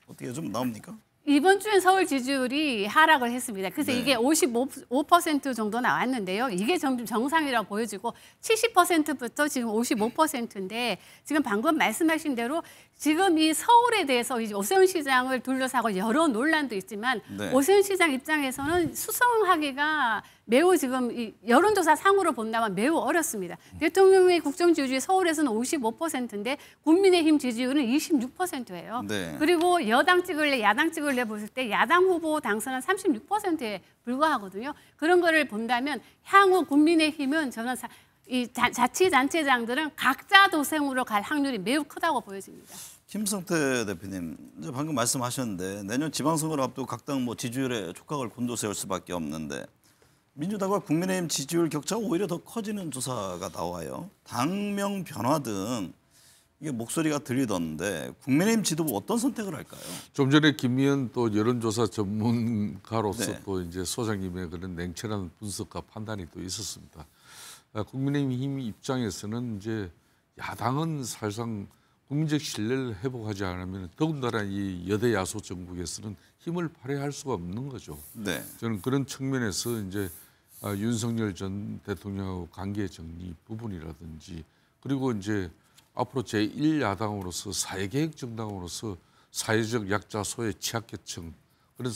어떻게 좀 나옵니까? 이번 주엔 서울 지지율이 하락을 했습니다. 그래서 네. 이게 55% 정도 나왔는데요. 이게 점점 정상이라고 보여지고 70%부터 지금 55%인데 지금 방금 말씀하신 대로 지금 이 서울에 대해서 이제 오세훈 시장을 둘러싸고 여러 논란도 있지만 네. 오세훈 시장 입장에서는 수성하기가 매우 지금 이 여론조사 상으로 본다면 매우 어렵습니다. 대통령의 국정 지지율이 서울에서는 55%인데 국민의힘 지지율은 26%예요. 네. 그리고 여당 찍을래 야당 찍을래 보실 때 야당 후보 당선은 36%에 불과하거든요. 그런 거를 본다면 향후 국민의힘은 저는 이 자치단체장들은 각자 도생으로 갈 확률이 매우 크다고 보여집니다. 김성태 대표님, 이제 방금 말씀하셨는데 내년 지방선거를 앞두고 각 당 뭐 지지율에 촉각을 곤두세울 수밖에 없는데 민주당과 국민의힘 지지율 격차가 오히려 더 커지는 조사가 나와요. 당명 변화 등 이게 목소리가 들리던데 국민의힘 지도부 어떤 선택을 할까요? 좀 전에 김미연 또 여론조사 전문가로서 네. 또 이제 소장님의 그런 냉철한 분석과 판단이 또 있었습니다. 국민의힘 입장에서는 이제 야당은 사실상 국민적 신뢰를 회복하지 않으면 더군다나 이 여대 야소 정국에서는 힘을 발휘할 수가 없는 거죠. 네. 저는 그런 측면에서 이제 윤석열 전 대통령하고 관계 정리 부분이라든지 그리고 이제 앞으로 제1야당으로서 사회계획 정당으로서 사회적 약자 소외 취약계층 그런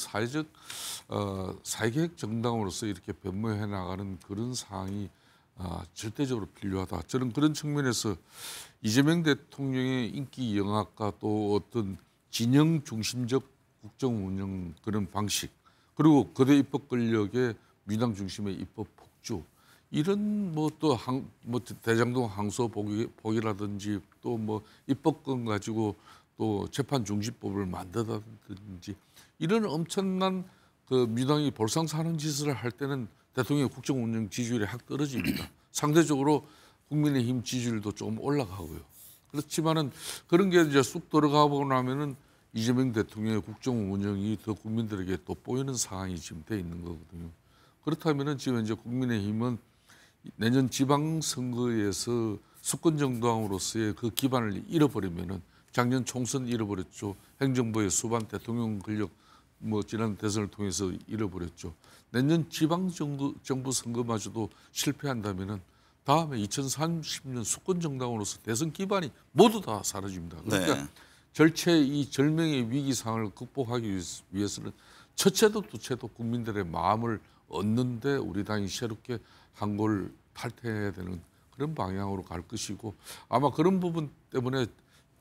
사회계획 정당으로서 이렇게 변모해 나가는 그런 상황이 절대적으로 필요하다. 저는 그런 측면에서 이재명 대통령의 인기 영합과 또 어떤 진영 중심적 국정 운영 그런 방식 그리고 거대 입법 권력의 민당 중심의 입법 폭주 이런 뭐 또 대장동 항소 복이라든지 또 뭐 입법권 가지고 또 재판 중지법을 만들다든지 이런 엄청난 그 민당이 볼상사는 짓을 할 때는 대통령의 국정 운영 지지율이 확 떨어집니다. 상대적으로 국민의힘 지지율도 조금 올라가고요. 그렇지만은 그런 게 이제 쑥 들어가 보고 나면은 이재명 대통령의 국정 운영이 더 국민들에게 돋보이는 상황이 지금 돼 있는 거거든요. 그렇다면은 지금 이제 국민의힘은 내년 지방선거에서 수권 정당으로서의 그 기반을 잃어버리면은 작년 총선 잃어버렸죠. 행정부의 수반 대통령 권력 뭐 지난 대선을 통해서 잃어버렸죠. 내년 지방정부 선거마저도 실패한다면은 다음에 2030년 수권 정당으로서 대선 기반이 모두 다 사라집니다. 그러니까 네. 이 절명의 위기 상황을 극복하기 위해서는 첫째도 두째도 국민들의 마음을 얻는데 우리 당이 새롭게 한골 탈퇴해야 되는 그런 방향으로 갈 것이고 아마 그런 부분 때문에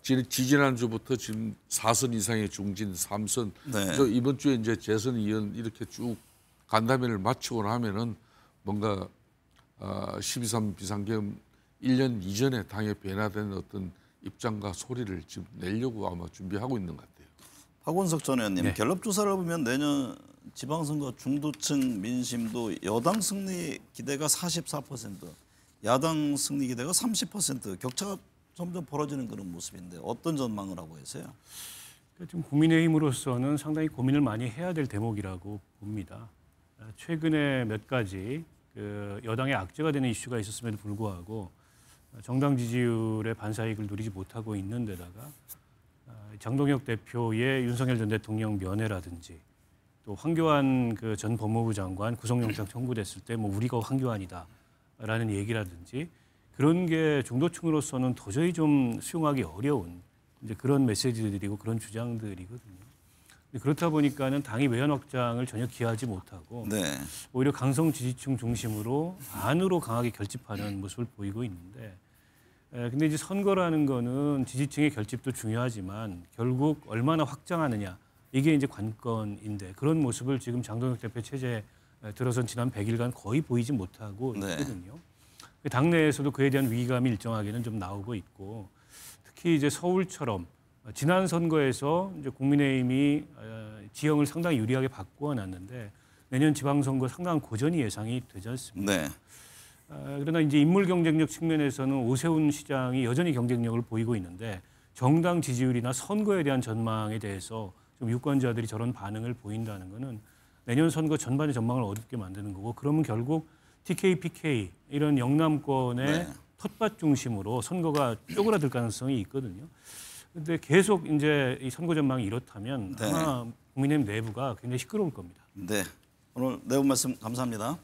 지지난주부터 지금 4선 이상의 중진 3선 네. 이번 주에 이제 재선 2연 이렇게 쭉 간담회를 마치고 나면은 뭔가 12.3 비상계엄 1년 이전에 당에 변화된 어떤 입장과 소리를 지금 내려고 아마 준비하고 있는 것 같아요. 박원석 전 의원님, 네. 갤럽 조사를 보면 내년 지방선거 중도층 민심도 여당 승리 기대가 44%, 야당 승리 기대가 30% 격차가 점점 벌어지는 그런 모습인데 어떤 전망을 하고 계세요? 지금 국민의힘으로서는 상당히 고민을 많이 해야 될 대목이라고 봅니다. 최근에 몇 가지 그 여당의 악재가 되는 이슈가 있었음에도 불구하고 정당 지지율의 반사이익을 누리지 못하고 있는 데다가 장동혁 대표의 윤석열 전 대통령 면회라든지 또 황교안 그 전 법무부 장관 구속영장 청구됐을 때 뭐 우리가 황교안이다라는 얘기라든지 그런 게 중도층으로서는 도저히 좀 수용하기 어려운 이제 그런 메시지들이고 그런 주장들이거든요. 그렇다 보니까는 당이 외연 확장을 전혀 기하지 못하고 네. 오히려 강성 지지층 중심으로 안으로 강하게 결집하는 모습을 보이고 있는데, 근데 이제 선거라는 거는 지지층의 결집도 중요하지만 결국 얼마나 확장하느냐 이게 이제 관건인데 그런 모습을 지금 장동혁 대표 체제에 들어선 지난 100일간 거의 보이지 못하고 네. 있거든요. 당내에서도 그에 대한 위기감이 일정하게는 좀 나오고 있고 특히 이제 서울처럼 지난 선거에서 이제 국민의힘이 지형을 상당히 유리하게 바꾸어 놨는데 내년 지방선거 상당한 고전이 예상이 되지 않습니까? 네. 그러나 이제 인물 경쟁력 측면에서는 오세훈 시장이 여전히 경쟁력을 보이고 있는데 정당 지지율이나 선거에 대한 전망에 대해서 좀 유권자들이 저런 반응을 보인다는 것은 내년 선거 전반의 전망을 어둡게 만드는 거고 그러면 결국 TK, PK 이런 영남권의 네. 텃밭 중심으로 선거가 쪼그라들 가능성이 있거든요. 근데 계속 이제 이 선거 전망이 이렇다면 네. 아마 국민의힘 내부가 굉장히 시끄러울 겁니다. 네. 오늘 내용 말씀 감사합니다.